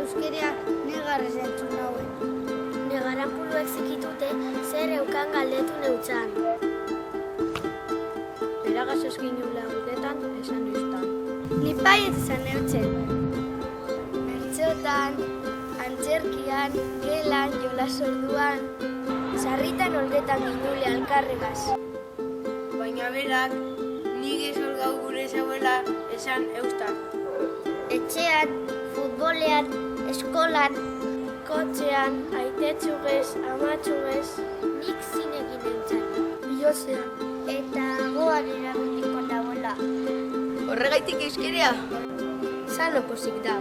euskeria negarrez entzun nauen. Negaran puluek zikitute zer eukan galdetu neutzan. Beragaz eskin nula urtetan esan eustan. Nipaiet izan neutzen. Bertxotan, antzerkian, gelan, jolas orduan, sarritan oldetan ginule alkarregaz. Baina berak, nik ezolgau gure zauela esan eustan. Etxean, futbolean, eskolan, Kotxean, aitetxugez, amatxugez, nik zinegin neutzan. bihozean. Eta goan eragundiko nagoela. Horregaitik euskerea? Zalo pozik dau.